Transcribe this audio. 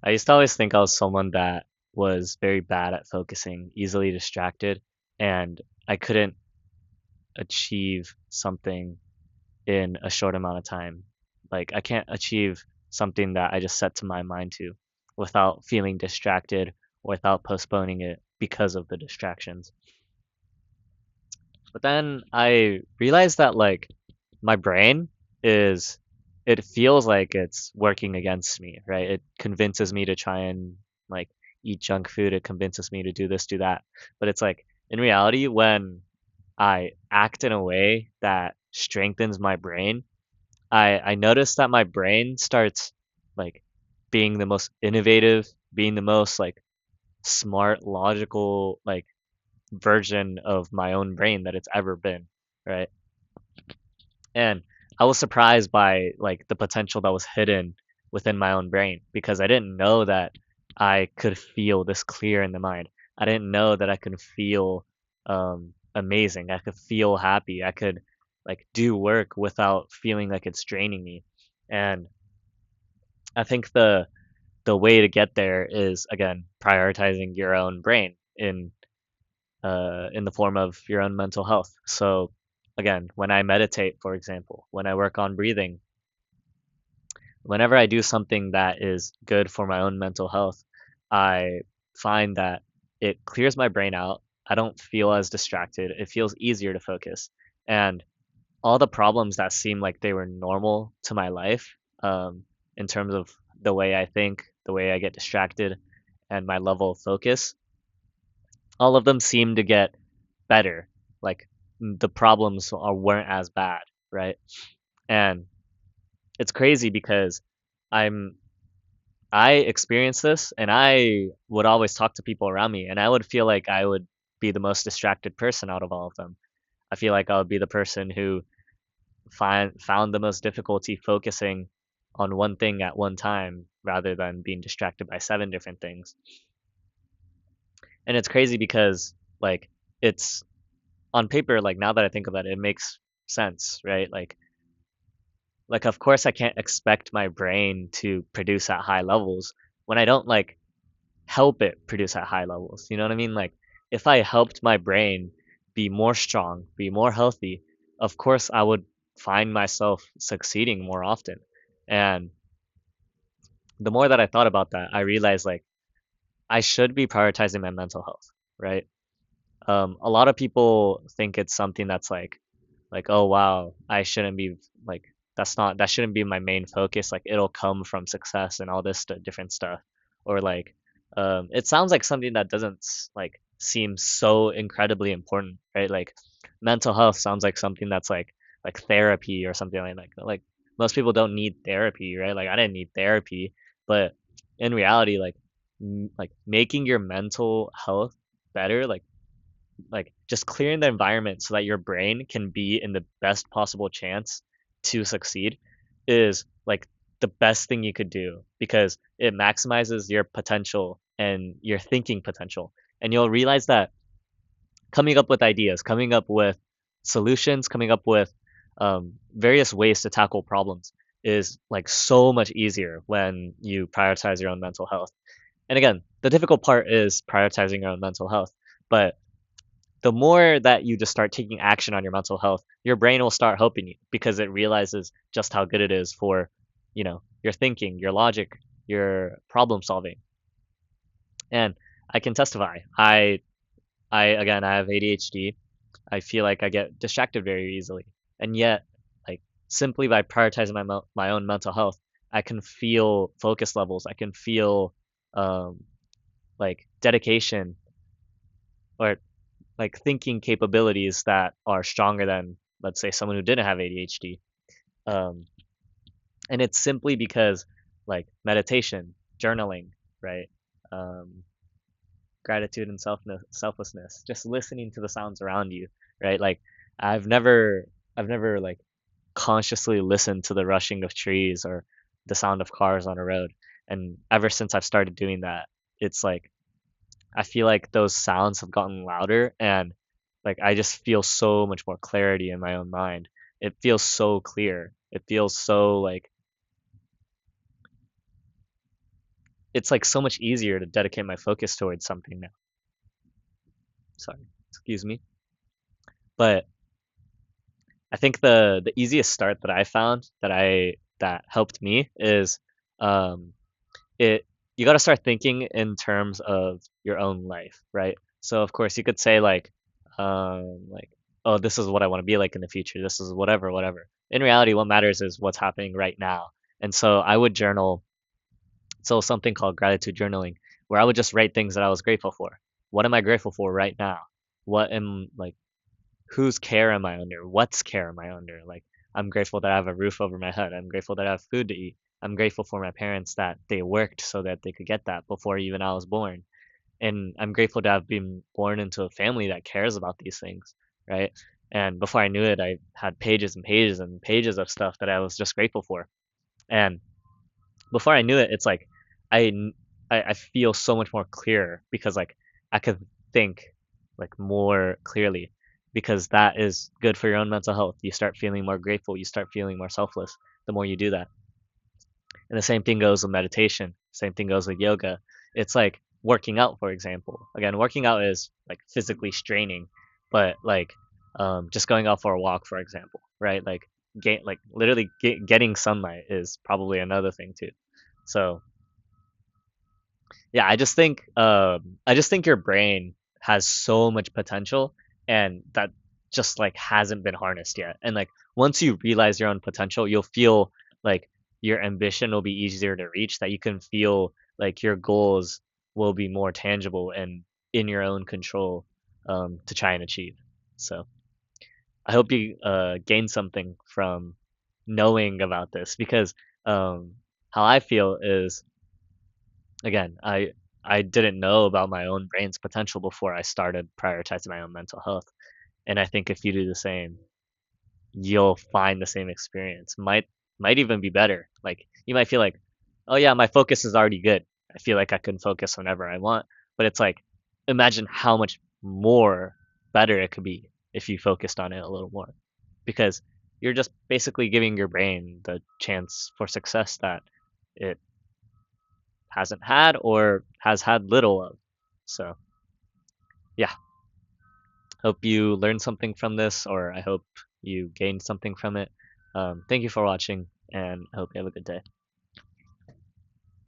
I used to always think I was someone that was very bad at focusing, easily distracted, and I couldn't achieve something in a short amount of time. Like I can't achieve something that I just set to my mind to without feeling distracted or without postponing it because of the distractions. But then I realized that like my brain is it feels like it's working against me, right? It convinces me to try and like eat junk food, it convinces me to do this, do that. But it's like in reality when I act in a way that strengthens my brain, I notice that my brain starts like being the most innovative, being the most like smart, logical like version of my own brain that it's ever been, right? And I was surprised by like the potential that was hidden within my own brain because I didn't know that I could feel this clear in the mind. I didn't know that I could feel amazing. I could feel happy. I could like do work without feeling like it's draining me. And I think the way to get there is again prioritizing your own brain in the form of your own mental health. So again, when I meditate, for example, when I work on breathing, whenever I do something that is good for my own mental health, I find that it clears my brain out. I don't feel as distracted. It feels easier to focus. And all the problems that seem like they were normal to my life, in terms of the way I think, the way I get distracted, and my level of focus, all of them seem to get better. Like the problems weren't as bad, right? And it's crazy because I'm I experienced this and I would always talk to people around me and I would feel like I would be the most distracted person out of all of them. I feel like I would be the person who found the most difficulty focusing on one thing at one time rather than being distracted by seven different things. And it's crazy because like it's on paper, like now that I think about it, it makes sense, right? Like of course I can't expect my brain to produce at high levels when I don't like help it produce at high levels. You know what I mean? Like if I helped my brain be more strong, be more healthy, of course I would find myself succeeding more often. And the more that I thought about that, I realized like I should be prioritizing my mental health, right? A lot of people think it's something that's like oh wow, I shouldn't be like that shouldn't be my main focus. Like it'll come from success and all this different stuff, or like it sounds like something that doesn't like seem so incredibly important, right? Like mental health sounds like something that's like therapy or something like most people don't need therapy, right? Like I didn't need therapy, but in reality, like like making your mental health better, like just clearing the environment so that your brain can be in the best possible chance to succeed is like the best thing you could do because it maximizes your potential and your thinking potential. And you'll realize that coming up with ideas, coming up with solutions, coming up with various ways to tackle problems is like so much easier when you prioritize your own mental health. And again, the difficult part is prioritizing your own mental health. But the more that you just start taking action on your mental health, your brain will start helping you because it realizes just how good it is for, your thinking, your logic, your problem solving. And I can testify. I again, I have ADHD. I feel like I get distracted very easily. And yet, like simply by prioritizing my own mental health, I can feel focus levels. I can feel um, like dedication or like thinking capabilities that are stronger than let's say someone who didn't have ADHD. Um, and it's simply because like meditation, journaling, right? Um, Gratitude and selflessness, just listening to the sounds around you, right? Like I've never I've never like consciously listened to the rushing of trees or the sound of cars on a road. And ever since I've started doing that, it's like I feel like those sounds have gotten louder and like I just feel so much more clarity in my own mind. It feels so clear. It feels so like it's like so much easier to dedicate my focus towards something now. Sorry, excuse me. But I think the easiest start that I found that helped me is um it you got to start thinking in terms of your own life, right? So of course you could say like oh, this is what I want to be like in the future. This is whatever, whatever. In reality, what matters is what's happening right now. And so I would journal, so something called gratitude journaling, where I would just write things that I was grateful for. What am I grateful for right now? What am like whose care am I under? What's care am I under? Like, I'm grateful that I have a roof over my head. I'm grateful that I have food to eat. I'm grateful for my parents that they worked so that they could get that before even I was born. And I'm grateful to have been born into a family that cares about these things, right? And before I knew it, I had pages and pages and pages of stuff that I was just grateful for. And before I knew it, it's like I I feel so much more clear because like I could think like more clearly because that is good for your own mental health. You start feeling more grateful, you start feeling more selfless the more you do that. And the same thing goes with meditation. Same thing goes with yoga. It's like working out, for example. Again, working out is like physically straining, but like just going out for a walk, for example, right? Like literally getting sunlight is probably another thing too. So yeah, I just think your brain has so much potential and that just like hasn't been harnessed yet. And like once you realize your own potential, you'll feel like your ambition will be easier to reach, that you can feel like your goals will be more tangible and in your own control to try and achieve. So I hope you gain something from knowing about this because um, how I feel is again, I didn't know about my own brain's potential before I started prioritizing my own mental health. And I think if you do the same, you'll find the same experience. Might even be better. Like you might feel like, oh yeah, my focus is already good. I feel like I can focus whenever I want. But it's like, imagine how much more better it could be if you focused on it a little more. Because you're just basically giving your brain the chance for success that it hasn't had or has had little of. So, yeah, hope you learned something from this, or I hope you gained something from it. Thank you for watching, and I hope you have a good day.